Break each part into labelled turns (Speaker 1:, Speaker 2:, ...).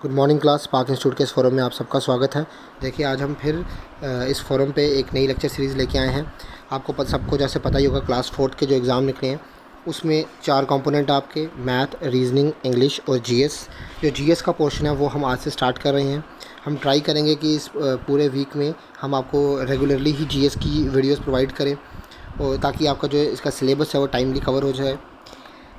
Speaker 1: Good morning class. पाक institute के इस फोरम में आप सबका स्वागत है। देखिए आज हम फिर इस फोरम पे एक नई लेक्चर सीरीज़ लेके आए हैं। आपको सबको जैसे पता ही होगा, क्लास 4 के जो एग्ज़ाम निकले हैं उसमें 4 कंपोनेंट आपके मैथ, रीजनिंग, इंग्लिश और जीएस। जो जीएस का पोर्शन है वो हम आज से स्टार्ट कर रहे हैं। हम ट्राई करेंगे कि इस पूरे वीक में हम आपको रेगुलरली ही जीएस की वीडियोज़ प्रोवाइड करें, और ताकि आपका जो इसका सिलेबस है वो टाइमली कवर हो जाए।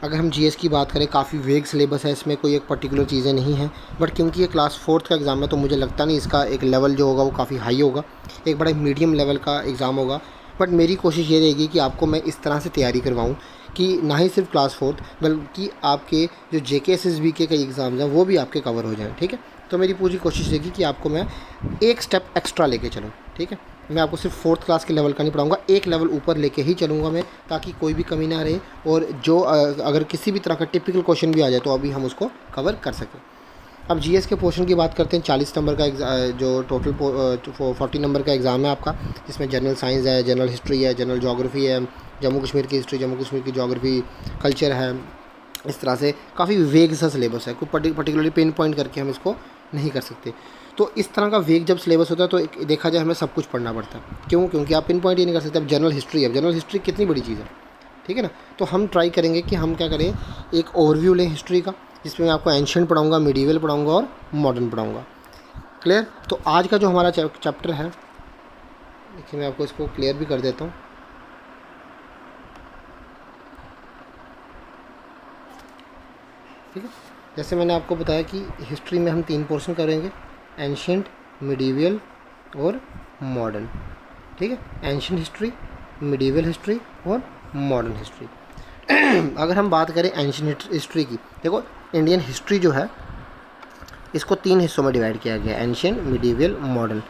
Speaker 1: अगर हम जीएस की बात करें, काफ़ी वेग सिलेबस है, इसमें कोई एक पर्टिकुलर चीज़ें नहीं हैं, बट क्योंकि ये क्लास 4 का एग्ज़ाम है तो मुझे लगता नहीं इसका एक लेवल जो होगा वो काफ़ी हाई होगा, एक बड़ा मीडियम लेवल का एग्ज़ाम होगा। बट मेरी कोशिश ये रहेगी कि आपको मैं इस तरह से तैयारी करवाऊँ कि ना ही सिर्फ क्लास 4 बल्कि आपके जो JK SSB के कई एग्ज़ाम्स हैं वो भी आपके कवर हो जाएँ। ठीक है, तो मेरी पूरी कोशिश रहेगी कि आपको मैं एक स्टेप एक्स्ट्रा लेके चलूँ। ठीक है, मैं आपको सिर्फ 4th क्लास के लेवल का नहीं पढ़ाऊँगा, एक लेवल ऊपर लेके ही चलूँगा मैं, ताकि कोई भी कमी ना रहे, और जो अगर किसी भी तरह का टिपिकल क्वेश्चन भी आ जाए तो अभी हम उसको कवर कर सकें। अब जीएस के पोर्शन की बात करते हैं। 40 नंबर का जो टोटल 40 नंबर का एग्ज़ाम है आपका, जिसमें जनरल साइंस है, जनरल हिस्ट्री है, जनरल जोग्राफ़ी है, जम्मू कश्मीर की हिस्ट्री, जम्मू कश्मीर की जोग्राफ़ी, कल्चर है। इस तरह से काफ़ी वेग सा सिलेबस है, कोई पर्टिकुलरली पिन पॉइंट करके हम इसको नहीं कर सकते। तो इस तरह का वेग जब सिलेबस होता है तो देखा जाए हमें सब कुछ पढ़ना पड़ता है। क्यों? क्योंकि आप पिन पॉइंट ही नहीं कर सकते। अब जनरल हिस्ट्री है, जनरल हिस्ट्री कितनी बड़ी चीज़ है, ठीक है ना। तो हम ट्राई करेंगे कि हम क्या करें, एक ओवरव्यू लें हिस्ट्री का, जिसमें मैं आपको एंशिएंट पढ़ाऊँगा, मिडीवल पढ़ाऊँगा और मॉडर्न पढ़ाऊँगा। क्लियर? तो आज का जो हमारा चैप्टर है, देखिए मैं आपको इसको क्लियर भी कर देता हूँ। ठीक है, जैसे मैंने आपको बताया कि हिस्ट्री में हम 3 पोर्शन करेंगे, एंशिएंट, मिडीवल और मॉडर्न। ठीक है, एंशिएंट हिस्ट्री, मिडीवल हिस्ट्री और मॉडर्न हिस्ट्री। अगर हम बात करें एंशिएंट हिस्ट्री की, देखो इंडियन हिस्ट्री जो है इसको 3 हिस्सों में डिवाइड किया गया, एंशिएंट, मिडीवल, मॉडर्न।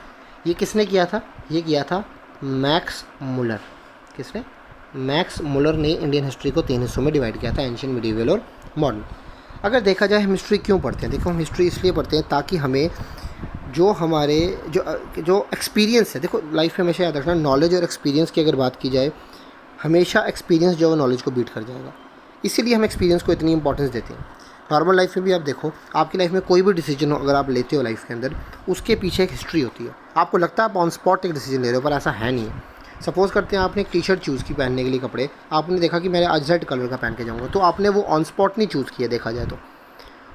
Speaker 1: ये किसने किया था? ये किया था मैक्स मुलर। किसने? मैक्स मुलर ने इंडियन हिस्ट्री को 3 हिस्सों में डिवाइड किया था, एंशिएंट, मिडीवल और मॉडर्न। अगर देखा जाए हम हिस्ट्री क्यों पढ़ते हैं, देखो हम हिस्ट्री इसलिए पढ़ते हैं ताकि हमें जो हमारे जो एक्सपीरियंस है, देखो लाइफ में हमेशा याद रखना, नॉलेज और एक्सपीरियंस की अगर बात की जाए, हमेशा एक्सपीरियंस जो है नॉलेज को बीट कर जाएगा। इसीलिए हम एक्सपीरियंस को इतनी इंपॉर्टेंस देते हैं। नॉर्मल लाइफ में भी आप देखो, आपकी लाइफ में कोई भी डिसीजन हो अगर आप लेते हो लाइफ के अंदर, उसके पीछे एक हिस्ट्री होती है। आपको लगता है आप ऑन स्पॉट एक डिसीजन ले रहे हो, पर ऐसा है नहीं है। सपोज़ करते हैं आपने एक टी-शर्ट चूज़ की पहनने के लिए, कपड़े आपने देखा कि मैं आज रेड कलर का पहन के जाऊँगा, तो आपने वो ऑन स्पॉट नहीं चूज़ किया। देखा जाए तो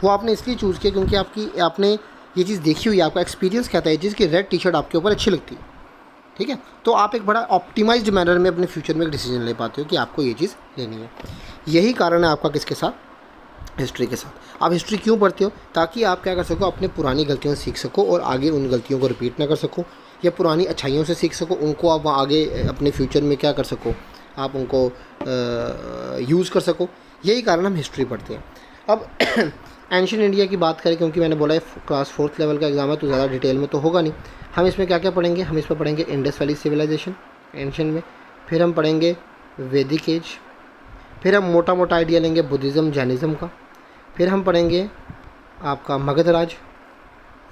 Speaker 1: वो आपने इसलिए चूज़ किया क्योंकि आपने ये चीज़ देखी हुई है, आपका एक्सपीरियंस कहता है ये चीज़ कि रेड टी-शर्ट आपके ऊपर अच्छी लगती है। ठीक है, तो आप एक बड़ा ऑप्टिमाइज्ड मैनर में अपने फ्यूचर में एक डिसीजन ले पाते हो कि आपको ये चीज़ लेनी है। यही कारण है आपका किसके साथ? हिस्ट्री के साथ। आप हिस्ट्री क्यों पढ़ते हो? ताकि आप क्या कर सको, अपने पुरानी गलतियों से सीख सको और आगे उन गलतियों को रिपीट ना कर सको, या पुरानी अच्छाइयों से सीख सको, उनको आप आगे अपने फ्यूचर में क्या कर सको, आप उनको यूज़ कर सको। यही कारण हम हिस्ट्री पढ़ते हैं। अब एंशिएंट इंडिया की बात करें, क्योंकि मैंने बोला है क्लास 4th लेवल का एग्ज़ाम है तो ज़्यादा डिटेल में तो होगा नहीं। हम इसमें क्या क्या पढ़ेंगे? हम इसमें पढ़ेंगे इंडस वैली सिविलाइजेशन एंशिएंट में, फिर हम पढ़ेंगे वैदिक एज, फिर हम मोटा मोटा आइडिया लेंगे बुद्धिज़्म, जैनिज़्म का, फिर हम पढ़ेंगे आपका मगध राज,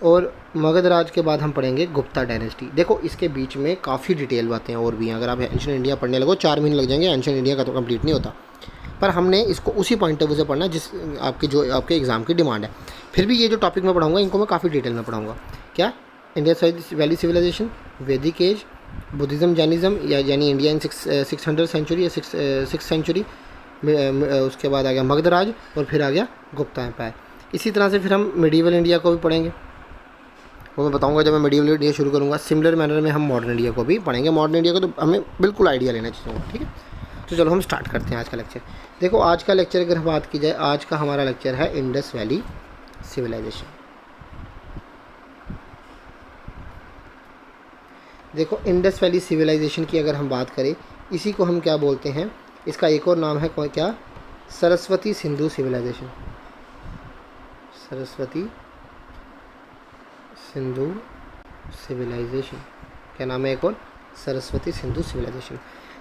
Speaker 1: और मगध राज के बाद हम पढ़ेंगे गुप्ता डायनेस्टी। देखो इसके बीच में काफ़ी डिटेल बातें और भी हैं। अगर आप एंशिएंट इंडिया पढ़ने लगो 4 महीने लग जाएंगे, एंशिएंट इंडिया का तो कंप्लीट नहीं होता। पर हमने इसको उसी पॉइंट ऑफ व्यू से पढ़ना जिस आपके एग्ज़ाम की डिमांड है। फिर भी ये जो टॉपिक मैं पढ़ाऊँगा इनको मैं काफ़ी डिटेल में पढ़ाऊँगा। क्या? इंडस वैली सिविलाइजेशन, वैदिक एज, बुद्धिज़्म, जैनिज़्म, यानी इंडिया इन 600 सेंचुरी या 6th सेंचुरी, उसके बाद आ गया मगध राज, और फिर आ गया गुप्ता एम्पायर। इसी तरह से फिर हम मिडीवल इंडिया को भी पढ़ेंगे, वो मैं बताऊंगा जब मैं मिडीवल इंडिया शुरू करूँगा। सिमिलर मैनर में हम मॉडर्न इंडिया को भी पढ़ेंगे। मॉडर्न इंडिया को तो हमें बिल्कुल आइडिया लेना चाहिए। ठीक है, तो चलो हम स्टार्ट करते हैं आज का लेक्चर। देखो आज का लेक्चर अगर बात की जाए, आज का हमारा लेक्चर है इंडस वैली सिविलाइजेशन। देखो इंडस वैली सिविलाइजेशन की अगर हम बात करें, इसी को हम क्या बोलते हैं, इसका एक और नाम है क्या? सरस्वती सिंधु सिविलाइजेशन। सरस्वती सिंधु सिविलाइजेशन क्या नाम है एक और? सरस्वती सिंधु सिविलाइजेशन।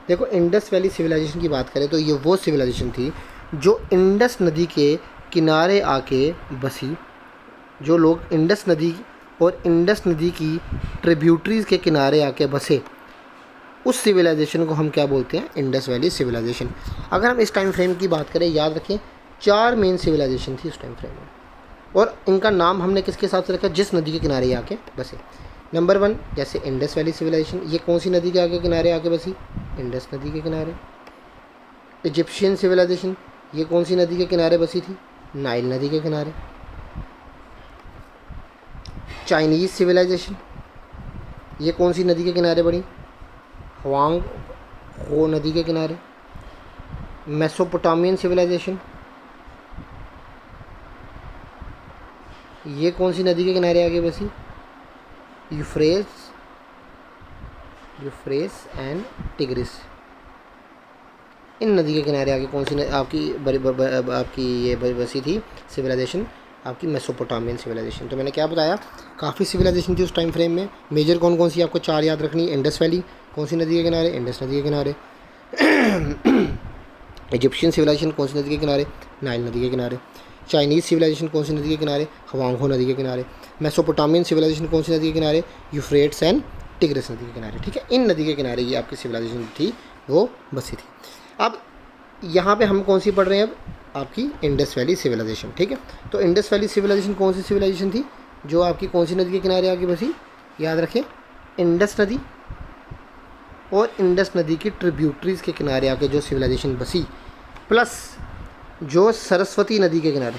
Speaker 1: देखो इंडस वैली सिविलाइजेशन की बात करें तो ये वो सिविलाइजेशन थी जो इंडस नदी के किनारे आके बसी। जो लोग इंडस नदी और इंडस नदी की ट्रिब्यूटरीज़ के किनारे आके बसे, उस सिविलाइजेशन को हम क्या बोलते हैं? Indus valley civilization. अगर हम इस टाइम फ्रेम की बात करें, याद रखें 4 मेन सिविलाइजेशन थी उस टाइम फ्रेम में, और इनका नाम हमने किसके हिसाब से रखा, जिस नदी के किनारे आके बसे। नंबर 1 जैसे इंडस वैली सिविलाइजेशन, ये कौन सी नदी के आगे किनारे आके बसी, इंडस नदी के किनारे। इजिप्शियन सिविलाइजेशन, ये कौन सी नदी के किनारे बसी थी, नाइल नदी के किनारे। चाइनीज़ सिविलाइजेशन, ये कौन सी नदी के किनारे बनी, हुआंग हो नदी के किनारे। मेसोपोटामियन सिविलाइजेशन, ये कौन सी नदी के किनारे आगे बसी, यूफ्रेट्स एंड टिग्रिस। इन नदी के किनारे आगे कौन सी आपकी ये बसी थी सिविलाइजेशन, आपकी मेसोपोटामियन सिविलाइजेशन। तो मैंने क्या बताया, काफ़ी सिविलाइजेशन थी उस टाइम फ्रेम में। मेजर कौन कौन सी आपको 4 याद रखनी है, इंडस वैली कौन सी नदी के किनारे, इंडस नदी के किनारे। इजिप्शियन सिविलाइजेशन कौन सी नदी के किनारे, नाइल नदी के किनारे। चाइनीज़ सिविलाइजेशन कौन सी नदी के किनारे, हुआंग नदी के किनारे। मेसोपोटामियन सिविलाइजेशन कौन सी नदी के किनारे, यूफ्रेट्स एंड टिग्रिस नदी के किनारे। ठीक है, इन नदी के किनारे ये आपकी सिविलाइजेशन थी वो बसी थी। अब यहाँ पे हम कौन सी पढ़ रहे हैं, अब आपकी इंडस वैली सिविलाइजेशन। ठीक है, तो इंडस वैली सिविलाइजेशन कौन सी सिविलाइजेशन थी जो आपकी कौन सी नदी के किनारे आके बसी, याद रखें इंडस नदी और इंडस नदी की ट्रिब्यूटरीज़ के किनारे आके जो सिविलाइजेशन बसी, प्लस जो सरस्वती नदी के किनारे,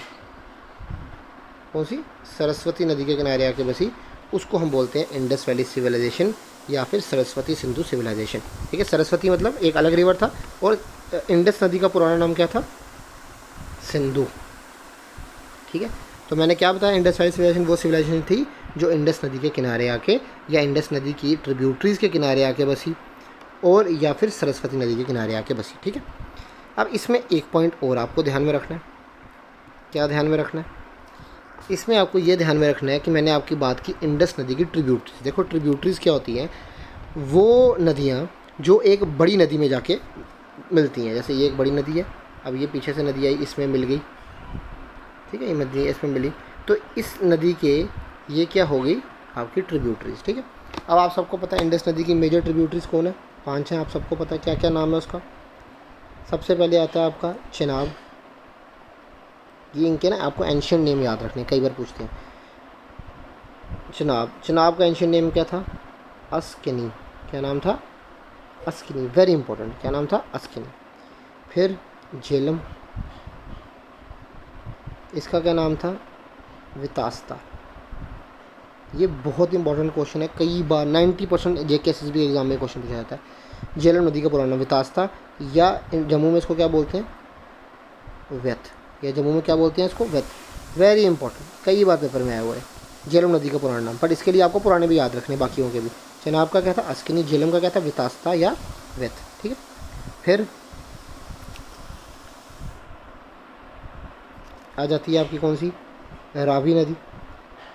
Speaker 1: कौन सी, सरस्वती नदी के किनारे आके बसी, उसको हम बोलते हैं इंडस वैली सिविलाइजेशन या फिर सरस्वती सिंधु सिविलाइजेशन। ठीक है, सरस्वती मतलब एक अलग रिवर था और इंडस नदी का पुराना नाम क्या था, सिंधु। ठीक है, तो मैंने क्या बताया, इंडस वैली सिविलाइजेशन वो सिविलाइजेशन थी जो इंडस नदी के किनारे आके या इंडस नदी की ट्रिब्यूटरीज़ के किनारे आके बसी और या फिर सरस्वती नदी के किनारे आके बसी। ठीक है, अब इसमें एक पॉइंट और आपको ध्यान में रखना है, क्या ध्यान में रखना है, इसमें आपको ये ध्यान में रखना है कि मैंने आपकी बात की इंडस नदी की ट्रिब्यूटरीज। देखो ट्रिब्यूटरीज़ क्या होती हैं, वो नदियाँ जो एक बड़ी नदी में जाके मिलती हैं। जैसे ये एक बड़ी नदी है, अब ये पीछे से नदी आई, इसमें मिल गई, ठीक है, ये नदी इसमें मिली, तो इस नदी के ये क्या हो गई आपकी ट्रिब्यूटरीज। ठीक है, अब आप सबको पता है इंडस नदी की मेजर ट्रिब्यूटरीज कौन है, 5 हैं, आप सबको पता है क्या क्या नाम है उसका। सबसे पहले आता है आपका चिनाब, ये इनके ना आपको एंशियंट नेम याद रखने, कई बार पूछते हैं। चिनाब का एंशियंट नेम क्या था, अस्किनी, क्या नाम था, अस्किनी, वेरी इंपॉर्टेंट, क्या नाम था, अस्किनी। फिर झेलम, इसका क्या नाम था, वितास्ता। ये बहुत इंपॉर्टेंट क्वेश्चन है, कई बार 90% JKSSB एग्जाम में क्वेश्चन पूछा जाता है। झेलम नदी का पुराना नाम वितास्ता, या जम्मू में इसको क्या बोलते हैं, व्यथ, या जम्मू में क्या बोलते हैं इसको, व्यथ। वेरी इंपॉर्टेंट, कई बार पेपर में आया हुआ है झेलम नदी का पुराना नाम, बट इसके लिए आपको पुराने भी याद रखने, बाकियों के भी। चिनाब का क्या था, अस्किनी, झेलम का क्या था, वितास्ता या व्यथ। ठीक है, फिर आ जाती है आपकी कौन सी, रावी नदी।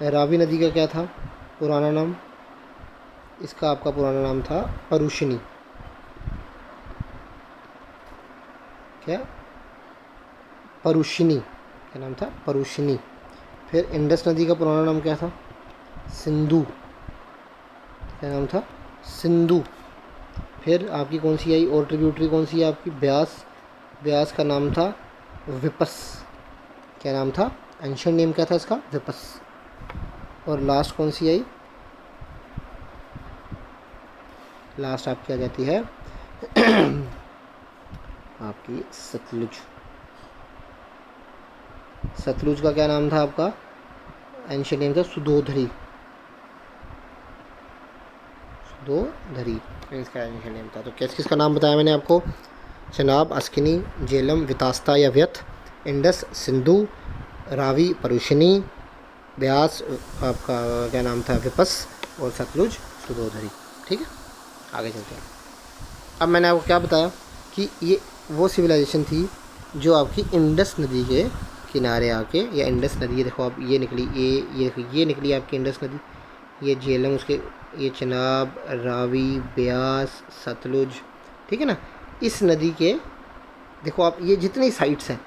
Speaker 1: रावी नदी का क्या था पुराना नाम, इसका आपका पुराना नाम था परुशिनी, क्या, परुशिनी, क्या नाम था, परुशिनी। फिर इंडस नदी का पुराना नाम क्या था, सिंधु, क्या नाम था, सिंधु। फिर आपकी कौन सी आई और ट्रिब्यूटरी कौन सी है आपकी, ब्यास, ब्यास का नाम था विपस, क्या नाम था, एंशिएंट नेम क्या था इसका, विपस। और लास्ट कौन सी आई, लास्ट आपकी आ जाती है आपकी सतलुज। सतलुज का क्या नाम था आपका, एंशिएंट नेम था सुदोधरी, सुदोधरी इसका एंशिएंट नेम था। तो किस किसका नाम बताया मैंने आपको, चिनाब, अस्किनी, झेलम, वितास्ता या व्यथ, इंडस सिंधु, रावी परुशिनी, ब्यास आपका क्या नाम था, विपस, और सतलुज सुदोधरी। ठीक है, आगे चलते हैं। अब मैंने आपको क्या बताया कि ये वो सिविलाइजेशन थी जो आपकी इंडस नदी के किनारे आके, या इंडस नदी, देखो आप ये निकली, ये निकली आपकी इंडस नदी, ये झेलम, उसके ये चिनाब, रावी, ब्यास, सतलुज, ठीक है ना। इस नदी के देखो आप ये जितनी साइट्स हैं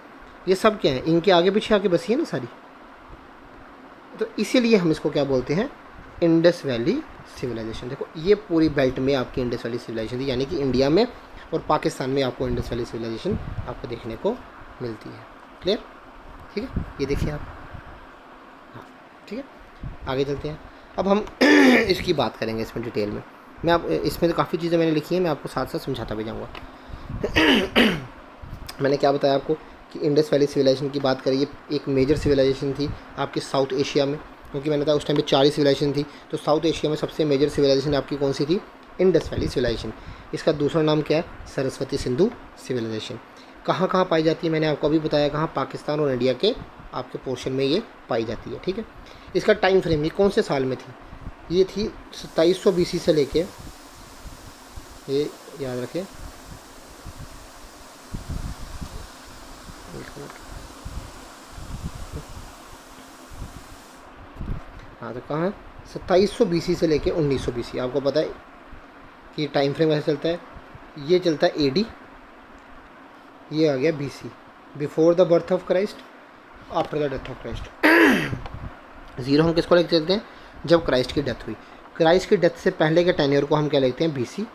Speaker 1: ये सब क्या हैं, इनके आगे पीछे आके बसी है ना सारी, तो इसीलिए हम इसको क्या बोलते हैं, इंडस वैली सिविलाइजेशन। देखो ये पूरी बेल्ट में आपकी इंडस वैली सिविलाइजेशन थी, यानी कि इंडिया में और पाकिस्तान में आपको इंडस वैली सिविलाइजेशन आपको देखने को मिलती है। क्लियर, ठीक है, ये देखिए आप, ठीक है, आगे चलते हैं। अब हम इसकी बात करेंगे इसमें डिटेल में। मैं आप इसमें तो काफ़ी चीज़ें मैंने लिखी हैं, मैं आपको साथ साथ समझाता भी जाऊँगा। मैंने क्या बताया आपको कि इंडस वैली सिविलाइजेशन की बात करिए, एक मेजर सिविलाइजेशन थी आपकी साउथ एशिया में, क्योंकि मैंने बताया उस टाइम पे 4 ही सिविलाइजेशन थी। तो साउथ एशिया में सबसे मेजर सिविलाइजेशन आपकी कौन सी थी? Indus valley civilization. इसका दूसरा नाम क्या है? सरस्वती सिंधु सिविलाइजेशन। कहाँ कहाँ पाई जाती है मैंने आपको अभी बताया, कहाँ? पाकिस्तान और इंडिया के आपके पोर्शन में ये पाई जाती है। ठीक है, इसका टाइम फ्रेम ये कौन से साल में थी? ये थी 2700 BC से लेके, ये याद रखें, हाँ तो कहाँ? 2700 BC से लेके 1900 BC। आपको पता है कि टाइम फ्रेम कैसे चलता है? ये चलता है AD, ये आ गया BC, before the birth of Christ, after the death of Christ. Zero हम किसको लेके चलते हैं? जब क्राइस्ट की डेथ हुई। क्राइस्ट की डेथ से पहले के टेन्योर को हम क्या लिखते हैं? BC।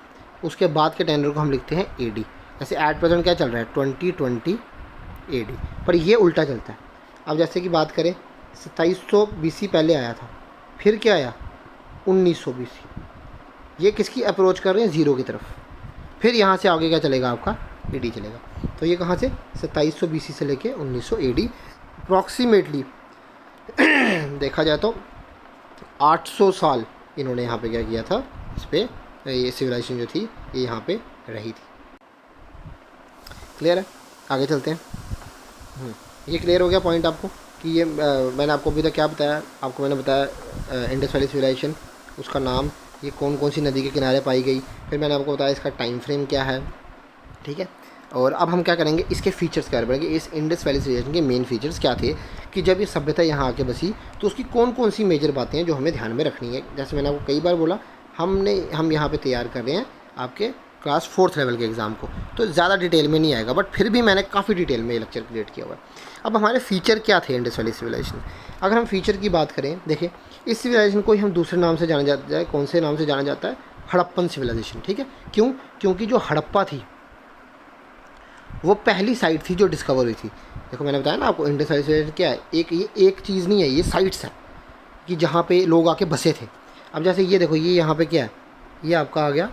Speaker 1: उसके बाद के टेन्योर को हम लिखते हैं AD। जैसे एट प्रेजेंट क्या चल रहा है? 2020 AD, पर ये उल्टा चलता है। अब जैसे कि बात करें 2700 BC पहले आया था, फिर क्या आया? 1900 BC। ये किसकी अप्रोच कर रहे हैं? ज़ीरो की तरफ। फिर यहाँ से आगे क्या चलेगा? आपका AD चलेगा। तो ये कहाँ से? 2700 BC से लेके 1900 AD, अप्रॉक्सीमेटली देखा जाए तो 800 साल इन्होंने यहाँ पे क्या किया था? इस पर ये सिविलाइजेशन जो थी ये यहाँ पे रही थी। क्लियर है? आगे चलते हैं। ये क्लियर हो गया पॉइंट आपको कि ये मैंने आपको अभी तक क्या बताया? आपको मैंने बताया इंडस वैली सिविलाइजेशन, उसका नाम, ये कौन कौन सी नदी के किनारे पाई गई, फिर मैंने आपको बताया इसका टाइम फ्रेम क्या है। ठीक है, और अब हम क्या करेंगे? इसके फीचर्स क्या करेंगे? इस इंडस वैली सिविलाइजेशन के मेन फीचर्स क्या थे कि जब ये सभ्यता यहाँ आके बसी तो उसकी कौन कौन सी मेजर बातें हैं जो हमें ध्यान में रखनी है। जैसे मैंने आपको कई बार बोला, हम यहाँ पे तैयार कर रहे हैं आपके क्लास 4th लेवल के एग्ज़ाम को, तो ज़्यादा डिटेल में नहीं आएगा, बट फिर भी मैंने काफ़ी डिटेल में ये लेक्चर क्रिएट किया हुआ है। अब हमारे फीचर क्या थे इंडस वैली सिविलाइजेशन? अगर हम फीचर की बात करें, देखिए इस सिविलाइजेशन को ही हम दूसरे नाम से जाना जाता है। कौन से नाम से जाना जाता है? हड़प्पन सिविलाइजेशन। ठीक है, क्यों? क्योंकि जो हड़प्पा थी वो पहली साइट थी जो डिस्कवर हुई थी। देखो मैंने बताया ना आपको, इंडस वैली सिविलाइजेशन क्या है? ये एक चीज़ नहीं है, ये साइट्स हैं कि जहाँ पे लोग आके बसे थे। अब जैसे ये देखो, ये यहाँ पे क्या है? ये आपका आ गया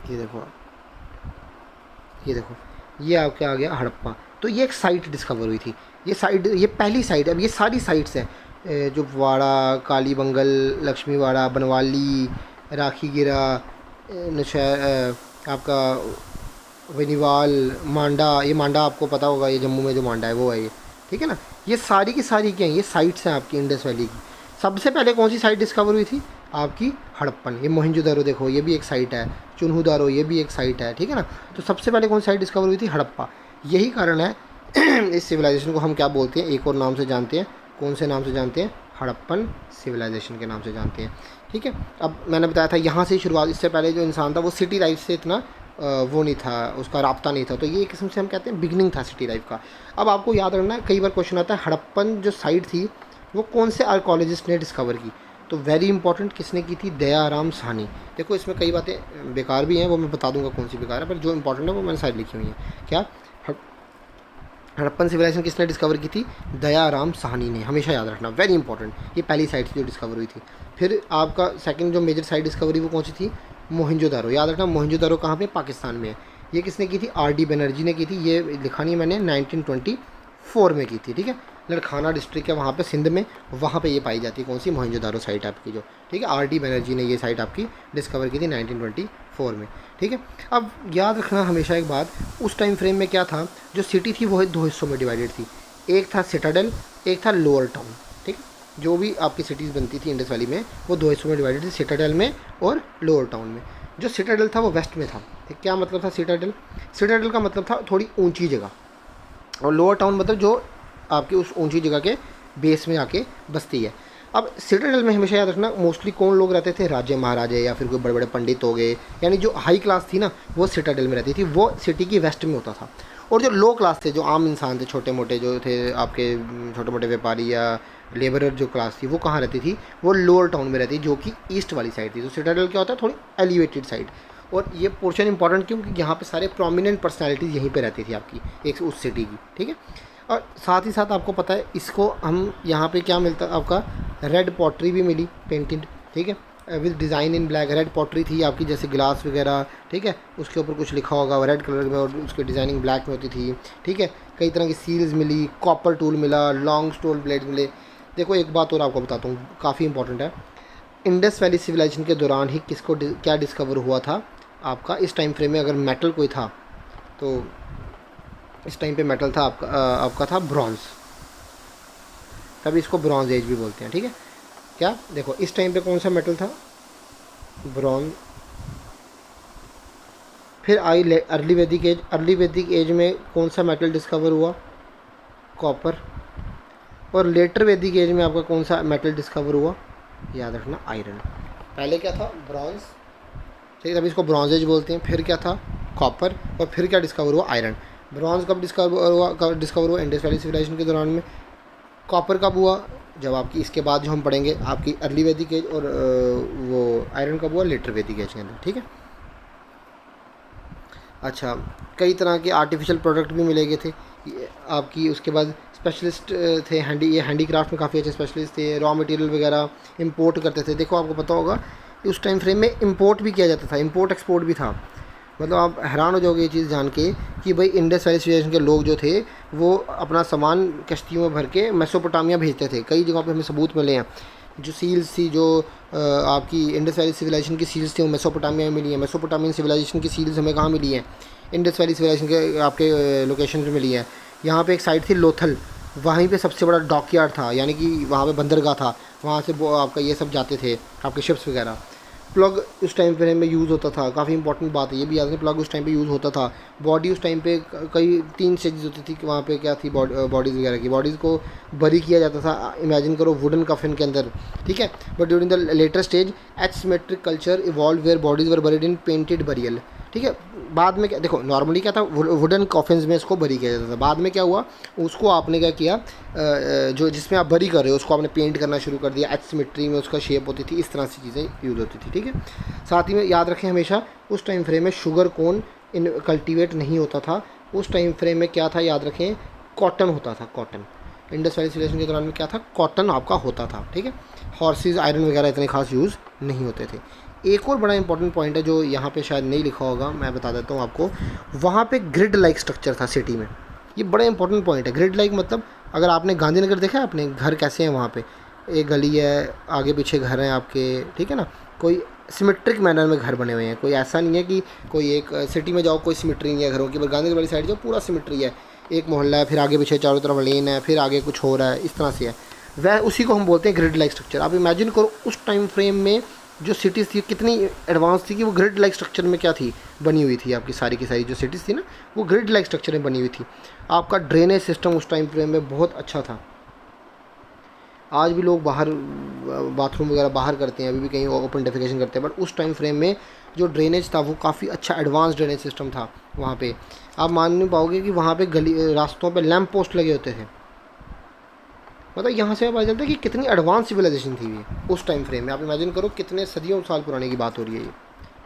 Speaker 1: ये देखो, ये देखो, ये आपके आ गया हड़प्पा। तो ये एक साइट डिस्कवर हुई थी, ये साइट, ये पहली साइट है। अब ये सारी साइट्स हैं जो वाड़ा, कालीबंगल, लक्ष्मीवाड़ा, बनवाली, राखीगिरा, आपका वेनिवाल, मांडा। ये मांडा आपको पता होगा, ये जम्मू में जो मांडा है वो है ये। ठीक है ना, ये सारी की सारी क्या हैं? ये साइट्स हैं आपकी इंडस वैली की। सबसे पहले कौन सी साइट डिस्कवर हुई थी? आपकी हड़प्पन। ये मोहनजोदड़ो देखो, ये भी एक साइट है। चुन्हुदारो, ये भी एक साइट है। ठीक है ना, तो सबसे पहले कौन सी साइट डिस्कवर हुई थी? हड़प्पा। यही कारण है इस सिविलाइजेशन को हम क्या बोलते हैं? एक और नाम से जानते हैं। कौन से नाम से जानते हैं? हड़प्पन सिविलाइजेशन के नाम से जानते हैं। ठीक है, अब मैंने बताया था यहाँ से शुरुआत। इससे पहले जो इंसान था वो सिटी लाइफ से इतना वो नहीं था, उसका राब्ता नहीं था, तो ये किस्म से हम कहते हैं बिगनिंग था सिटी लाइफ का। अब आपको याद रखना है, कई बार क्वेश्चन आता है हड़प्पन जो साइट थी वो कौन से आर्कोलॉजिस्ट ने डिस्कवर की? तो वेरी इंपॉर्टेंट, किसने की थी? दयाराम साहनी। देखो इसमें कई बातें बेकार भी हैं, वो मैं बता दूंगा कौन सी बेकार है, पर जो इंपॉर्टेंट है वो मैंने सारी लिखी हुई है। क्या? हड़प्पन सिविलाइजेशन किसने डिस्कवर की थी? दयाराम साहनी ने। हमेशा याद रखना, वेरी इंपॉर्टेंट। ये पहली साइट थी जो डिस्कवर हुई थी। फिर आपका सेकंड जो मेजर साइट डिस्कवरी वो कौन सी थी? मोहनजोदारो। याद रखना, मोहनजोदारो कहाँ पे? पाकिस्तान में है। ये किसने की थी? RD बनर्जी ने की थी। ये लिखा नहीं मैंने, 1924 में की थी। ठीक है, लड़खाना डिस्ट्रिक्ट है वहाँ पे सिंध में, वहाँ पे ये पाई जाती है। कौन सी? मोहनजोदारो साइट आपकी जो। ठीक है, RD बनर्जी ने ये साइट आपकी डिस्कवर की थी 1924 में। ठीक है, अब याद रखना हमेशा एक बात, उस टाइम फ्रेम में क्या था? जो सिटी थी वो 2 हिस्सों में डिवाइडेड थी। एक था सिटाडेल, एक था लोअर टाउन। ठीक है, जो भी आपकी सिटीज़ बनती थी इंडस वैली में वो 2 हिस्सों में डिवाइडेड थी, सिटाडेल में और लोअर टाउन में। जो सिटाडेल था वो वेस्ट में था। ठीक, क्या मतलब था सिटाडेल? सिटाडेल का मतलब था थोड़ी ऊंची जगह, और लोअर टाउन मतलब जो आपकी उस ऊंची जगह के बेस में आके बसती है। अब सिटाडेल में हमेशा याद रखना मोस्टली कौन लोग रहते थे? राजे महाराजे या फिर कोई बड़े बड़े पंडित हो गए, यानी जो हाई क्लास थी ना वो सिटाडेल में रहती थी, वो सिटी की वेस्ट में होता था। और जो लो क्लास थे, जो आम इंसान थे, छोटे मोटे जो थे आपके छोटे मोटे व्यापारी या लेबरर जो क्लास थी, वो कहाँ रहती थी? वो लोअर टाउन में रहती, जो कि ईस्ट वाली साइड थी। तो सिटाडेल क्या होता है? थोड़ी एलिवेटेड साइड। और ये पोर्शन इंपॉर्टेंट क्यों, क्योंकि यहाँ पे सारे प्रोमिनेंट पर्सनालिटीज़ यहीं पे रहती थी आपकी एक उस सिटी की, ठीक है। और साथ ही साथ आपको पता है इसको हम यहाँ पे क्या मिलता है आपका, रेड पॉटरी भी मिली पेंटेड, ठीक है, with design in black. Red pottery थी आपकी जैसे गिलास वगैरह, ठीक है, उसके ऊपर कुछ लिखा होगा रेड कलर में और उसकी डिज़ाइनिंग ब्लैक में होती थी, ठीक है। कई तरह की सील्स मिली, कॉपर टूल मिला, लॉन्ग स्टोल ब्लेड मिले। देखो एक बात और आपको बताता हूँ, काफ़ी इंपॉर्टेंट है। इंडस वैली सिविलाइजेशन के दौरान ही किसको क्या डिस्कवर हुआ था आपका, इस टाइम फ्रेम में अगर मेटल कोई था तो इस टाइम पे मेटल था आपका था ब्रॉन्ज़, तभी इसको ब्रॉन्ज एज भी बोलते हैं, ठीक है। क्या देखो इस टाइम पे कौन सा मेटल था, ब्रॉन्ज। फिर आई अर्ली वैदिक एज। अर्ली वैदिक एज में कौन सा मेटल डिस्कवर हुआ, कॉपर। और लेटर वैदिक एज में आपका कौन सा मेटल डिस्कवर हुआ, याद रखना आयरन। पहले क्या था, ब्रॉन्ज, ठीक है, तभी इसको ब्रॉन्ज एज बोलते हैं। फिर क्या था, कॉपर। और फिर क्या डिस्कवर हुआ, आयरन। ब्रॉन्ज कब डिस्कवर हुआ इंडस वैली सिविलाइजेशन के दौरान में। कॉपर कब हुआ, जब आपकी इसके बाद जो हम पढ़ेंगे आपकी अर्ली वैदिक एज। और वो आयरन कब हुआ, लेटर वैदिक एज के अंदर, ठीक है। अच्छा, कई तरह के आर्टिफिशियल प्रोडक्ट भी मिले गए थे आपकी। उसके बाद स्पेशलिस्ट थे ये हैंडीक्राफ्ट में काफ़ी अच्छे स्पेशलिस्ट थे। रॉ मटेरियल वगैरह इंपोर्ट करते थे। देखो आपको पता होगा उस टाइम फ्रेम में इंपोर्ट भी किया जाता था, इंपोर्ट एक्सपोर्ट भी था। मतलब आप हैरान हो जाओगे ये चीज़ जान के कि भाई इंडस वैली सिविलाइजेशन के लोग जो थे वो अपना सामान कश्तियों में भर के मेसोपोटामिया भेजते थे। कई जगहों पे हमें सबूत मिले हैं। जो सील्स थी, जो आपकी इंडस वैली सिविलाइजेशन की सील्स थी, वो मेसोपोटामिया में मिली है। मेसोपोटामियन सिविलाइजेशन की सील्स हमें कहाँ मिली है, इंडस वैली सिविलाइजेशन के आपके लोकेशन पे मिली है। यहाँ पे एक साइट थी लोथल, वहीं पे सबसे बड़ा डॉकयार्ड था, यानी कि वहाँ पे बंदरगाह था, वहाँ से वो आपका ये सब जाते थे आपके शिप्स वगैरह। प्लग उस टाइम पे में यूज़ होता था, काफ़ी इंपॉर्टेंट बात है ये भी याद रखें, प्लग उस टाइम पे यूज़ होता था। बॉडी उस टाइम पे कई 3 स्टेजेस होती थी कि वहाँ पे क्या थी, बॉडीज़ वगैरह की, बॉडीज़ को बरी किया जाता था, इमेजिन करो वुडन कफन के अंदर, ठीक है। But during the later stage asymmetric culture evolve where bodies were buried in painted burial, ठीक है। बाद में क्या, देखो नॉर्मली क्या था, वुडन कॉफिन्स में इसको बरी किया जाता था। बाद में क्या हुआ, उसको आपने क्या किया, जो जिसमें आप बरी कर रहे हो उसको आपने पेंट करना शुरू कर दिया, एसिमेट्री में उसका शेप होती थी, इस तरह से चीज़ें यूज़ होती थी, ठीक है। साथ ही में याद रखें हमेशा उस टाइम फ्रेम में शुगर कौन कल्टीवेट नहीं होता था। उस टाइम फ्रेम में क्या था, याद रखें, कॉटन होता था, कॉटन। इंडस वैली सिविलाइजेशन के दौरान में क्या था, कॉटन आपका होता था, ठीक है। हॉर्सेज आयरन वगैरह इतने खास यूज़ नहीं होते थे। एक और बड़ा इंपॉर्टेंट पॉइंट है जो यहाँ पे शायद नहीं लिखा होगा, मैं बता देता हूँ आपको। वहाँ पे ग्रिड लाइक स्ट्रक्चर था सिटी में, ये बड़ा इंपॉर्टेंट पॉइंट है। ग्रिड लाइक मतलब अगर आपने गांधीनगर देखा है अपने घर कैसे हैं, वहाँ पे एक गली है, आगे पीछे घर हैं आपके, ठीक है ना, कोई सिमेट्रिक मैनर में घर बने हुए हैं। कोई ऐसा नहीं है कि कोई एक सिटी में जाओ कोई सिमेट्री नहीं है घरों की, पर गांधीनगर वाली साइड जाओ पूरा सिमेट्री है। एक मोहल्ला है, फिर आगे पीछे चारों तरफ लेन है, फिर आगे कुछ हो रहा है, इस तरह से है। वह उसी को हम बोलते हैं ग्रिड लाइक स्ट्रक्चर। आप इमेजिन करो उस टाइम फ्रेम में जो सिटीज़ थी कितनी एडवांस थी कि वो ग्रिड लाइक स्ट्रक्चर में क्या थी, बनी हुई थी। आपकी सारी की सारी जो सिटीज़ थी ना, वो ग्रिड लाइक स्ट्रक्चर में बनी हुई थी। आपका ड्रेनेज सिस्टम उस टाइम फ्रेम में बहुत अच्छा था। आज भी लोग बाहर बाथरूम वगैरह बाहर करते हैं, अभी भी कहीं ओपन डेफिकेशन करते हैं, बट उस टाइम फ्रेम में जो ड्रेनेज था वो काफ़ी अच्छा एडवांस ड्रेनेज सिस्टम था वहाँ पे। आप मान नहीं पाओगे कि वहाँ पे गली रास्तों पे लैंप पोस्ट लगे होते थे। मतलब यहाँ से पता चलता है कि कितनी एडवांस सिविलाइजेशन थी ये उस टाइम फ्रेम में। आप इमेजिन करो कितने सदियों साल पुराने की बात हो रही है ये,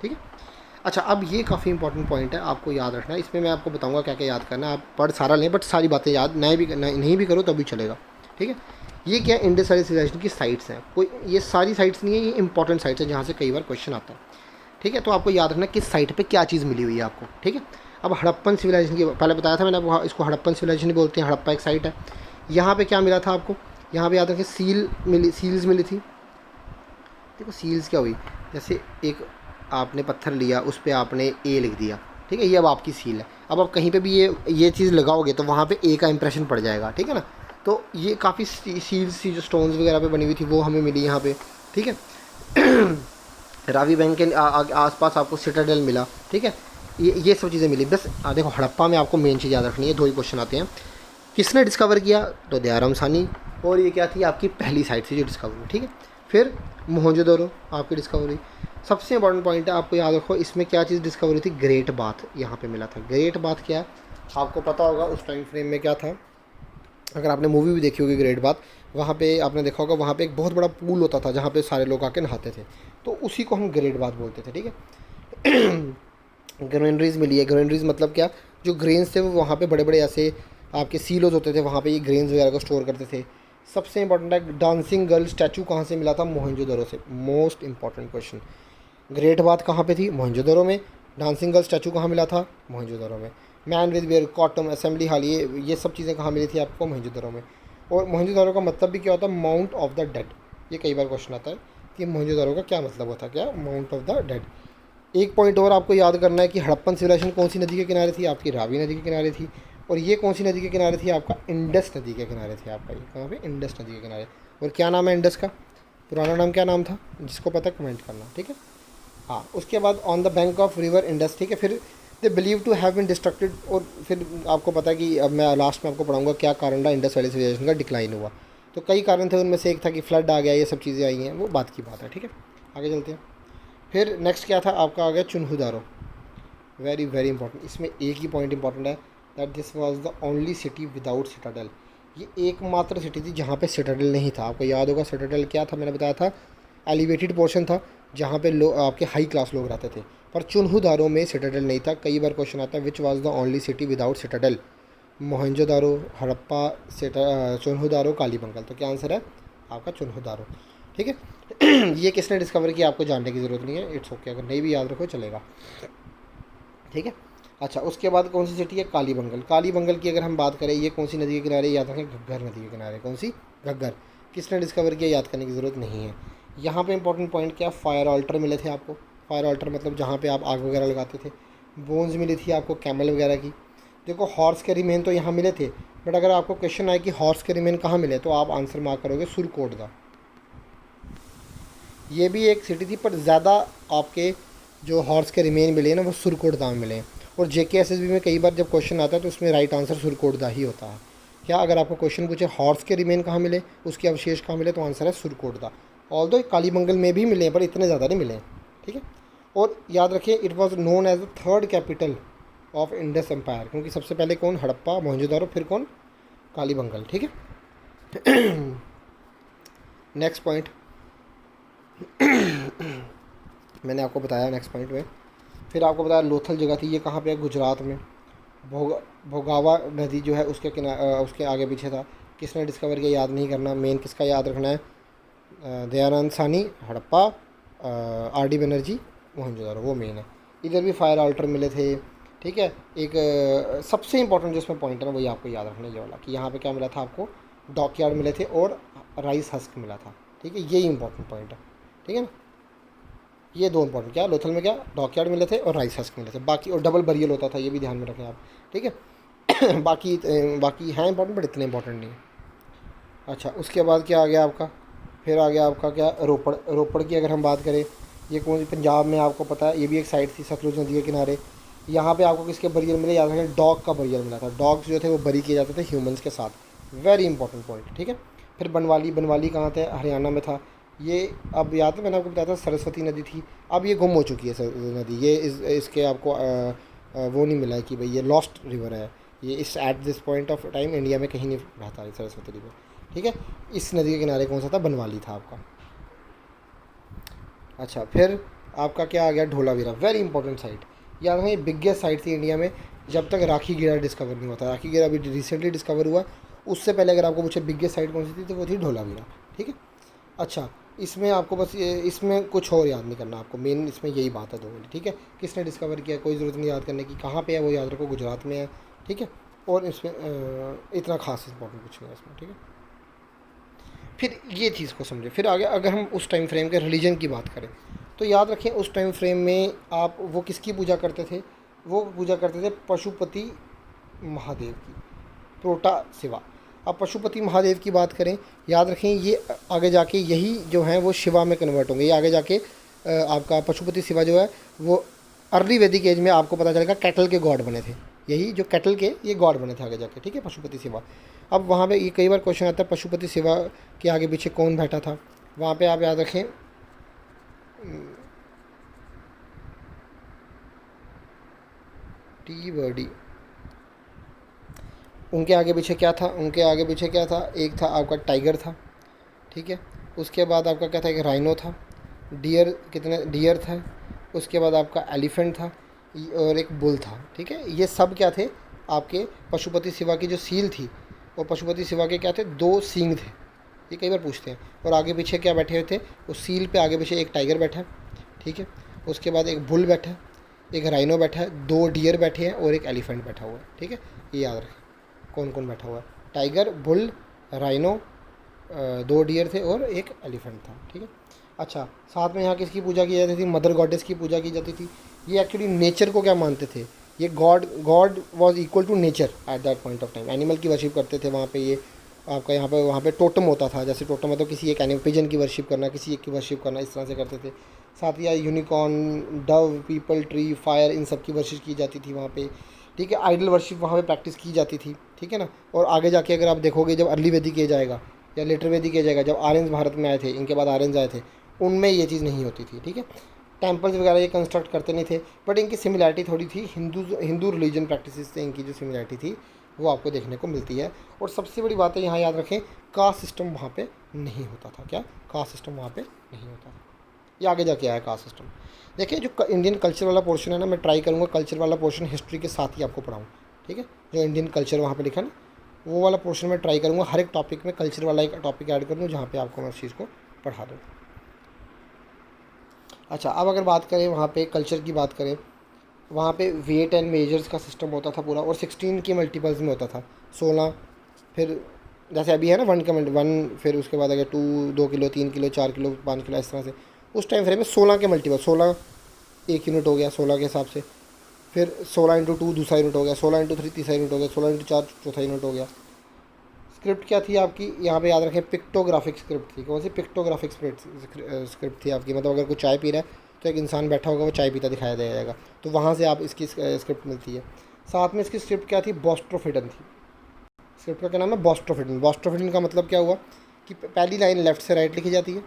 Speaker 1: ठीक है। अच्छा, अब ये काफ़ी इंपॉर्टेंट पॉइंट है, आपको याद रखना है। इसमें मैं आपको बताऊँगा क्या क्या याद करना है। आप पढ़ सारा लें, बट सारी बातें याद नहीं भी करो तभी चलेगा, ठीक है। ये क्या इंडस वैली सिविलाइजेशन की साइट्स हैं, कोई ये सारी साइट्स नहीं है, ये इंपॉर्टेंट साइट्स हैं जहाँ से कई बार क्वेश्चन आता है, ठीक है। तो आपको याद रखना किस साइट पे क्या चीज़ मिली हुई है आपको, ठीक है। अब हड़प्पन सिविलाइजेशन की पहले बताया था मैंने, आपको इसको हड़प्पन सिविलाइजेशन ही बोलते हैं। हड़प्पा एक साइट है। यहाँ पे क्या मिला था आपको, यहाँ पे याद रखें सील्स मिली थी। देखो सील्स क्या हुई, जैसे एक आपने पत्थर लिया, उस पर आपने ए लिख दिया, ठीक है, ये अब आपकी सील है। अब आप कहीं पे भी ये चीज़ लगाओगे तो वहाँ पे ए का इंप्रेशन पड़ जाएगा, ठीक है ना। तो ये काफ़ी सील्स थी जो स्टोन्स वगैरह पे बनी हुई थी, वो हमें मिली यहाँ पे, ठीक है। रावी बैंक के आसपास आपको सिटाडेल मिला, ठीक है। ये सब चीज़ें मिली। बस देखो हड़प्पा में आपको मेन चीज़ याद रखनी है, 2 ही क्वेश्चन आते हैं। किसने डिस्कवर किया, तो दयाराम सानी। और ये क्या थी, आपकी पहली साइट थी जो डिस्कवर हुई, ठीक है। फिर मोहनजोदड़ो आपकी डिस्कवर हुई। सबसे इंपॉर्टेंट पॉइंट है, आपको याद रखो इसमें क्या चीज़ डिस्कवर हुई थी, ग्रेट बाथ यहाँ पे मिला था। ग्रेट बाथ क्या है आपको पता होगा उस टाइम फ्रेम में क्या था, अगर आपने मूवी भी देखी होगी ग्रेट बाथ, वहाँ पे आपने देखा होगा वहाँ पे एक बहुत बड़ा पूल होता था जहाँ पे सारे लोग आके नहाते थे, तो उसी को हम ग्रेट बाथ बोलते थे, ठीक है। ग्रेनरीज मिली है। ग्रेनरीज मतलब क्या, जो ग्रेन्स थे वो वहाँ पे बड़े बड़े ऐसे आपके सीलोज होते थे, वहाँ पे ये ग्रेन्स वगैरह को स्टोर करते थे। सबसे इंपॉर्टेंट है डांसिंग गर्ल स्टैचू कहाँ से मिला था, मोहनजोदड़ो से। Most important question. Great bath कहाँ पे थी, मोहनजोदड़ो में। डांसिंग गर्ल स्टैचू कहाँ मिला था, मोहनजोदड़ो में। Man with beard, cotton, assembly hall, ये सब चीज़ें कहाँ मिली थी आपको, मोहनजोदड़ो में। और मोहनजोदड़ो का मतलब भी क्या होता है, माउंट ऑफ द डेड। ये कई बार क्वेश्चन आता है कि मोहनजोदड़ो का क्या मतलब होता है, क्या माउंट ऑफ द डेड। एक पॉइंट और आपको याद करना है कि हड़प्पन सिविलाइजेशन कौन सी नदी के किनारे थी, आपकी रावी नदी के किनारे थी। और ये कौन सी नदी के किनारे थी, आपका इंडस नदी के किनारे थे आपका, ये कहाँ पे, इंडस नदी के किनारे। और क्या नाम है इंडस का, पुराना नाम क्या नाम था, जिसको पता है कमेंट करना, ठीक है। हाँ, उसके बाद on the bank of river Indus, ठीक है। फिर they believe to have been destructed, और फिर आपको पता है कि अब मैं लास्ट में आपको पढ़ाऊंगा क्या कारण रहा इंडस वैली सिविलाइजेशन का डिक्लाइन हुआ। तो कई कारण थे, उनमें से एक था कि फ्लड आ गया, ये सब चीज़ें आई हैं, वो बात की बात है, ठीक है। आगे चलते हैं। फिर नेक्स्ट क्या था आपका, आ गया चुनहुदारो। Very very important. इसमें एक ही पॉइंट इंपॉर्टेंट है, that this was the only city without Citadel. ये एकमात्र सिटी थी जहाँ पे सिटाडेल नहीं था। आपको याद होगा सिटाडेल क्या था, मैंने बताया था एलिवेटेड पोर्शन था जहाँ पे आपके हाई क्लास लोग रहते थे। पर चुनहुदारो में सिटाडेल नहीं था। कई बार क्वेश्चन आता है which was the only city without citadel, Mohenjodaro, Harappa, Chanhudaro, Kalibangan. तो क्या आंसर है आपका चुनहुदारो, ठीक है। ये किसने डिस्कवर किया आपको जानने की ज़रूरत नहीं है, इट्स ओके, अगर नहीं भी याद रखो चलेगा, ठीक है। अच्छा, उसके बाद कौन सी सिटी है, कालीबंगल। कालीबंगल की अगर हम बात करें, ये कौन सी नदी के किनारे, याद रखें घग्गर नदी के किनारे। कौन सी, घग्गर। किसने डिस्कवर किया, याद करने की ज़रूरत नहीं है। यहाँ पे इंपॉर्टेंट पॉइंट क्या, फायर ऑल्टर मिले थे आपको। फायर ऑल्टर मतलब जहाँ पे आप आग वगैरह लगाते थे। बोन्स मिली थी आपको कैमल वगैरह की। देखो हॉर्स के रिमेन तो यहाँ मिले थे, बट अगर आपको क्वेश्चन आए कि हॉर्स के रिमेन कहाँ मिले, तो आप आंसर मार्क करोगे सुरकोटदा। ये भी एक सिटी थी, पर ज़्यादा आपके जो हॉर्स के रिमेन मिले हैं ना, वो सुरकोटदा में मिले हैं। और JK SSB में कई बार जब क्वेश्चन आता है तो उसमें राइट आंसर सुरकोटदा ही होता है। क्या, अगर आपको क्वेश्चन पूछे हॉर्स के रिमेन कहाँ मिले, उसके अवशेष कहाँ मिले, तो आंसर है सुरकोटदा। ऑल्दो कालीबंगल में भी मिले हैं, पर इतने ज़्यादा नहीं मिले हैं, ठीक है। और याद रखिए it was known as the third capital of Indus empire, क्योंकि सबसे पहले कौन, हड़प्पा, मोहनजोदारो, फिर कौन, कालीबंगल, ठीक है। नेक्स्ट पॉइंट मैंने आपको बताया नेक्स्ट पॉइंट में। फिर आपको बताया लोथल जगह थी, ये कहाँ पे है, गुजरात में। भोगावा नदी जो है उसके उसके आगे पीछे था। किसने डिस्कवर किया, याद नहीं करना, मेन किसका याद रखना है, दयानंद सानी, हड़प्पा, RD बनर्जी, मोहनजोदारो, वो मेन है। इधर भी फायर ऑल्टर मिले थे, ठीक है। एक सबसे इंपॉर्टेंट जो इसमें पॉइंट है ना, वही आपको याद रखना ये वाला, कि यहाँ पे क्या मिला था आपको, डॉकयार्ड मिले थे और राइस हस्क मिला था, ठीक है। यही इंपॉर्टेंट पॉइंट है, ठीक है ना। ये दो इंपॉर्टेंट, क्या लोथल में क्या डॉकयार्ड मिले थे और राइस हस्क मिले थे, बाकी और डबल बरियल होता था, ये भी ध्यान में रखें आप, ठीक है। बाकी हैं इंपॉर्टेंट, बट इतने इंपॉर्टेंट नहीं है। अच्छा, उसके बाद क्या आ गया आपका, फिर आ गया आपका क्या, रोपड़। रोपड़ की अगर हम बात करें, ये कौन सी, पंजाब में, आपको पता है ये भी एक साइड थी सतलुज नदी के किनारे। यहाँ पे आपको किसके बरियल मिले, याद रखें डॉग का बरियल मिला था। डॉग्स जो थे वो बरी किए जाते थे ह्यूमंस के साथ। वेरी इंपॉर्टेंट पॉइंट, ठीक है। फिर बनवाली। बनवाली कहाँ थे, हरियाणा में था ये। अब याद है मैंने आपको बताया था सरस्वती नदी थी, अब ये गुम हो चुकी है नदी। ये इसके आपको वो नहीं मिला है कि भाई ये लॉस्ट रिवर है। ये इस at this point of time India में कहीं नहीं बहता है सरस्वती रिवर, ठीक है। इस नदी के किनारे कौन सा था, बनवाली था आपका। अच्छा, फिर आपका क्या आ गया, धोलावीरा। वेरी इंपॉर्टेंट साइट, याद है ये बिगेस्ट साइट थी इंडिया में जब तक राखी गेरा डिस्कवर नहीं हुआ था। राखी गेरा अभी रिसेंटली डिस्कवर हुआ, उससे पहले अगर आपको पूछे बिगेस्ट साइट कौन सी थी, तो वो थी धोलावीरा, ठीक है। अच्छा, इसमें आपको बस इसमें कुछ और याद नहीं करना आपको, मेन इसमें यही बात है दो वाली, ठीक है। किसने डिस्कवर किया, कोई ज़रूरत नहीं याद करने की, कहाँ पे है वो याद रखो, गुजरात में है, ठीक है। और इसमें इतना खास इंपॉर्टेंट कुछ नहीं है इसमें, ठीक है। फिर ये चीज़ को समझे। फिर आगे अगर हम उस टाइम फ्रेम के रिलीजन की बात करें, तो याद रखें उस टाइम फ्रेम में आप वो किसकी पूजा करते थे, वो पूजा करते थे पशुपति महादेव की, प्रोटा शिवा। अब पशुपति महादेव की बात करें, याद रखें ये आगे जाके यही जो है वो शिवा में कन्वर्ट होंगे। ये आगे जाके आपका पशुपति शिवा जो है वो अर्ली वैदिक एज में आपको पता चलेगा कैटल के गॉड बने थे। यही जो कैटल के ये गॉड बने थे आगे जाके, ठीक है, पशुपति शिवा। अब वहाँ पे ये कई बार क्वेश्चन आता है पशुपति शिवा के आगे पीछे कौन बैठा था, वहाँ पे आप याद रखें टी वर्डी। उनके आगे पीछे क्या था, उनके आगे पीछे क्या था, एक था आपका टाइगर था, ठीक है। उसके बाद आपका क्या था, एक राइनो था, डियर, कितने डियर था। उसके बाद आपका एलिफेंट था और एक बुल था, ठीक है। ये सब क्या थे आपके पशुपति शिवा की जो सील थी, और पशुपति शिवा के क्या थे, 2 सींग थे, ये कई बार पूछते हैं। और आगे पीछे क्या बैठे हुए थे, उस सील पे आगे पीछे एक टाइगर बैठा है, ठीक है। उसके बाद एक बुल बैठा है, एक राइनो बैठा है, 2 डियर बैठे हैं और एक एलिफेंट बैठा हुआ है, ठीक है। ये याद रखें कौन कौन बैठा हुआ है, टाइगर, बुल, राइनो, 2 डियर थे और एक एलिफेंट था, ठीक है। अच्छा, साथ में यहाँ किसकी पूजा की जाती थी, मदर गॉडेस की पूजा की जाती थी। ये एक्चुअली नेचर को क्या मानते थे, ये god was equal to nature at that point of time. Animal की वर्शिप करते थे वहाँ पे। ये आपका यहाँ पे वहाँ पे टोटम होता था, जैसे टोटम मतलब किसी एक एनिमल, पिजन की वर्शिप करना, किसी एक की वर्शिप करना, इस तरह से करते थे। साथ ही unicorn, dove, peepal, tree, fire, इन सब की वर्शिप की जाती थी वहाँ पे, ठीक है। आइडल वर्शिप वहाँ पे प्रैक्टिस की जाती थी, ठीक है ना। और आगे जाके अगर आप देखोगे, जब अर्ली वैदिक एज आएगा या लेटर वैदिक एज आएगा, जब आर्यन्स भारत में आए थे, इनके बाद आर्यन्स आए थे, उनमें ये चीज़ नहीं होती थी, ठीक है। टेम्पल्स वगैरह ये कंस्ट्रक्ट करते नहीं थे, बट इनकी सिमिलैरिटी थोड़ी थी, हिंदू रिलीजन प्रैक्टिसेस से इनकी जो सिमिलैरिटी थी वो आपको देखने को मिलती है। और सबसे बड़ी बात है यहाँ याद रखें, कास्ट सिस्टम वहाँ पे नहीं होता था। क्या, कास्ट सिस्टम वहाँ पे नहीं होता था। ये आगे जाके आया कास्ट सिस्टम। देखिए, जो इंडियन कल्चर वाला पोर्शन है ना, मैं ट्राई करूँगा कल्चर वाला पोर्शन हिस्ट्री के साथ ही आपको पढ़ाऊँ, ठीक है। जो इंडियन कल्चर वहाँ पे लिखा है ना, वो वाला पोर्शन में ट्राई करूँगा हर एक टॉपिक में कल्चर वाला एक टॉपिक ऐड कर दूँ, जहाँ पे आपको मैं उस चीज़ को पढ़ा दूँ। अच्छा, अब अगर बात करें वहाँ पे कल्चर की बात करें, वहाँ पे वेट एंड मेजर्स का सिस्टम होता था पूरा, और 16 के मल्टीपल्स में होता था, 16, फिर जैसे अभी है ना 1 का 1, फिर उसके बाद अगर 2, 2 किलो, 3 किलो, 4 किलो, 5 किलो, इस तरह से उस टाइम फ्रेम में 16 के मल्टीपल, 16 एक यूनिट हो गया 16 के हिसाब से, फिर 16 इंटू 2 दूसरा यूनिट हो गया, 16 इंटू 3 तीसरा यूनिट हो गया, 16 इंटू 4 चौथा यूनिट हो गया। स्क्रिप्ट क्या थी आपकी, यहाँ पे याद रखें, पिक्टोग्राफिक स्क्रिप्ट थी। कौन सी, पिक्टोग्राफिक स्क्रिप्ट थी आपकी। मतलब अगर कोई चाय पी रहा है तो एक इंसान बैठा होगा, वो चाय पीता दिखाया जाएगा, तो वहाँ से आप इसकी स्क्रिप्ट मिलती है। साथ में इसकी स्क्रिप्ट क्या थी, बॉस्ट्रोफिडन थी। स्क्रिप्ट का क्या नाम है, बॉस्ट्रोफिडन। बॉस्ट्रोफिडन का मतलब क्या हुआ कि पहली लाइन लेफ़्ट से राइट लिखी जाती है,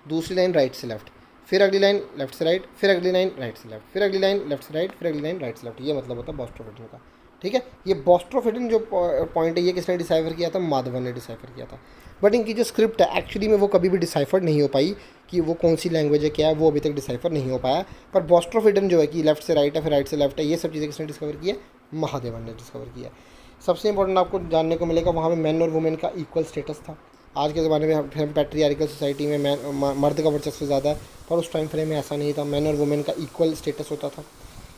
Speaker 1: दूसरी लाइन राइट से लेफ़्ट, फिर अगली लाइन लेफ़्ट से राइट, फिर अगली लाइन राइट से लेफ़्ट, फिर अगली लाइन लेफ़्ट से राइट, फिर अगली लाइन राइट से लेफ़्ट। ये मतलब होता है बॉस्ट्रोफिडन का, ठीक है। ये बॉस्ट्रोफिडन जो पॉइंट है, ये किसने डिसाइफर किया था, माधवन ने डिसाइफर किया था। बट इनकी जो स्क्रिप्ट है एक्चुअली में वो कभी भी डिसाइफर नहीं हो पाई, कि वो कौन सी लैंग्वेज है, क्या है, वो अभी तक डिसाइफर नहीं हो पाया। पर बॉस्ट्रोफिडन जो है कि लेफ्ट से राइट है, फिर राइट से लेफ्ट है, ये सब चीज़ें किसने डिस्कवर की है, महादेवन ने डिस्कवर किया है। सबसे इंपॉर्टेंट आपको जानने को मिलेगा, वहाँ पे मैन और वुमेन का इक्वल स्टेटस था। आज के ज़माने में हम पैट्रियार्कल सोसाइटी में मर्द का वर्चस्व ज़्यादा है, पर उस टाइम फ्रेम में ऐसा नहीं था। मैन और वुमेन का इक्वल स्टेटस होता था।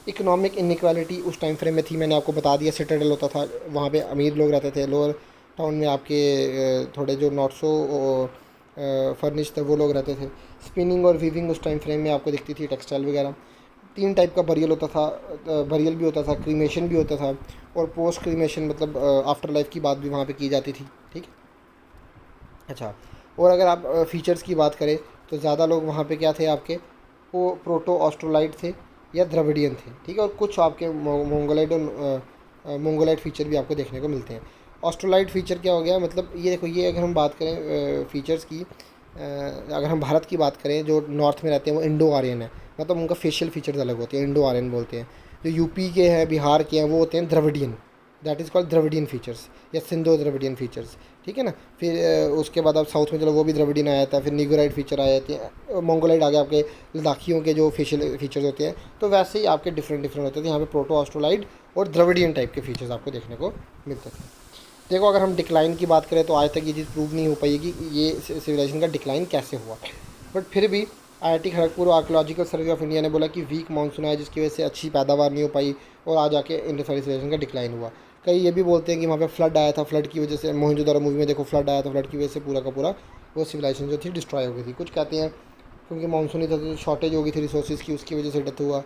Speaker 1: इकोनॉमिक इनइक्वालिटी उस टाइम फ्रेम में थी, मैंने आपको बता दिया। सिटाडेल होता था, वहाँ पे अमीर लोग रहते थे। लोअर टाउन में आपके थोड़े जो नॉट सो फर्निश थे वो लोग रहते थे। स्पिनिंग और वीविंग उस टाइम फ्रेम में आपको दिखती थी, टेक्सटाइल वगैरह। 3 टाइप का बरियल होता था, बरियल भी होता था, क्रीमेशन भी होता था, और पोस्ट क्रीमेशन मतलब आफ्टर लाइफ की बात भी वहाँ पे की जाती थी, ठीक है। अच्छा, और अगर आप फीचर्स की बात करें तो ज़्यादा लोग वहाँ पे क्या थे आपके, वो प्रोटो ऑस्ट्रोलाइट थे या द्रविडियन थे, ठीक है। और कुछ आपके मोंगोलाइट और मोंगोलाइट फीचर भी आपको देखने को मिलते हैं। ऑस्ट्रोलाइट फीचर क्या हो गया, मतलब ये देखो, ये अगर हम बात करें फीचर्स की, अगर हम भारत की बात करें, जो नॉर्थ में रहते हैं वो इंडो आर्यन है, मतलब उनका फेशियल फीचर्स अलग होते हैं, इंडो आर्यन बोलते हैं। जो यूपी के हैं, बिहार के हैं, वो होते हैं Dravidian, that is called Dravidian features या सिंधो द्रविडियन फीचर्स, ठीक है ना। फिर उसके बाद आप साउथ में चलो, वो भी द्रविडियन आया था। फिर निगोराइट फीचर आए थे, मोंगोलाइट आ गया, आपके लद्दाखियों के जो फेशियल फीचर्स होते हैं। तो वैसे ही आपके डिफरेंट डिफरेंट होते थे। यहाँ पे प्रोटो ऑस्ट्रोलाइड और द्रविडियन टाइप के फीचर्स आपको देखने को मिलते थे। देखो, अगर हम डिक्लाइन की बात करें तो आज तक ये चीज़ प्रूव नहीं हो पाई कि ये सिविलाइजेशन का डिक्लाइन कैसे हुआ, बट फिर भी IIT Kharagpur archaeological survey of India ने बोला कि वीक मानसून है, जिसकी वजह से अच्छी पैदावार नहीं हो पाई, और आज आके इंडस वैली सिविलाइजेशन का डिक्लाइन हुआ। कई ये भी बोलते हैं कि वहाँ पे फ्लड आया था, फ्लड की वजह से, मोहनजोदड़ो मूवी में देखो फ्लड आया था, फ्लड की वजह से पूरा का पूरा वो सिविलाइजेशन जो थी डिस्ट्रॉय हो गई थी। कुछ कहते हैं क्योंकि मानसून ही था तो शॉर्टेज हो गई थी रिसोर्सेज की, उसकी वजह से डेथ हुआ।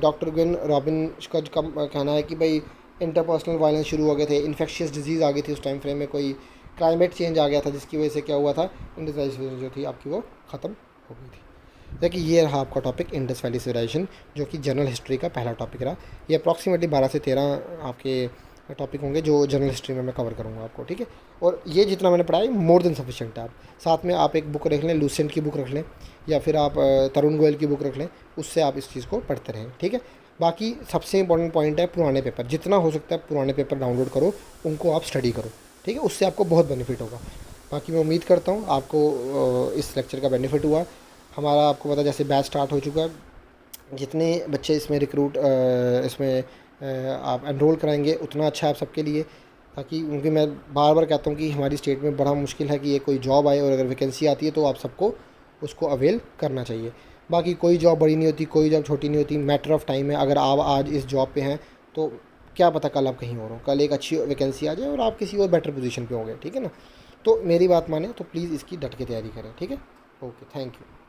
Speaker 1: डॉक्टर ग्वेन रॉबिन का कहना है कि भाई इंटरपर्सनल वायलेंस शुरू हो गए थे, इन्फेक्शियस डिजीज़ आ गई थी उस टाइम फ्रेम में, कोई क्लाइमेट चेंज आ गया था, जिसकी वजह से क्या हुआ था, इंडस वैली सिविलाइजेशन जो थी आपकी वो ख़त्म हो गई थी। देखिए, ये रहा आपका टॉपिक इंडस वैली सिविलाइजेशन, जो कि जनरल हिस्ट्री का पहला टॉपिक रहा। ये अप्रॉक्सीमेटली 12 से 13 आपके टॉपिक होंगे जो जनरल हिस्ट्री में मैं कवर करूँगा आपको, ठीक है। और ये जितना मैंने पढ़ा है मोर देन सफिशिएंट है। आप साथ में आप एक बुक रख लें, लूसेंट की बुक रख लें, या फिर आप तरुण गोयल की बुक रख लें, उससे आप इस चीज़ को पढ़ते रहें, ठीक है। बाकी सबसे इंपॉर्टेंट पॉइंट है पुराने पेपर, जितना हो सकता है पुराने पेपर डाउनलोड करो, उनको आप स्टडी करो, ठीक है। उससे आपको बहुत बेनिफिट होगा। बाकी मैं उम्मीद करता हूँ आपको इस लेक्चर का बेनिफिट हुआ। हमारा आपको पता जैसे बैच स्टार्ट हो चुका है, जितने बच्चे इसमें इसमें आप एनरोल कराएंगे उतना अच्छा है आप सबके लिए, ताकि क्योंकि मैं बार बार कहता हूँ कि हमारी स्टेट में बड़ा मुश्किल है कि ये कोई जॉब आए, और अगर वैकेंसी आती है तो आप सबको उसको अवेल करना चाहिए। बाकी कोई जॉब बड़ी नहीं होती, कोई जॉब छोटी नहीं होती, मैटर ऑफ टाइम है। अगर आप आज इस जॉब पे हैं तो क्या पता कल आप कहीं और हो, कल एक अच्छी वैकेंसी आ जाए और आप किसी और बेटर पोजीशन पे होंगे, ठीक है ना। तो मेरी बात माने तो प्लीज़ इसकी डट के तैयारी करें, ठीक है। Okay, thank you.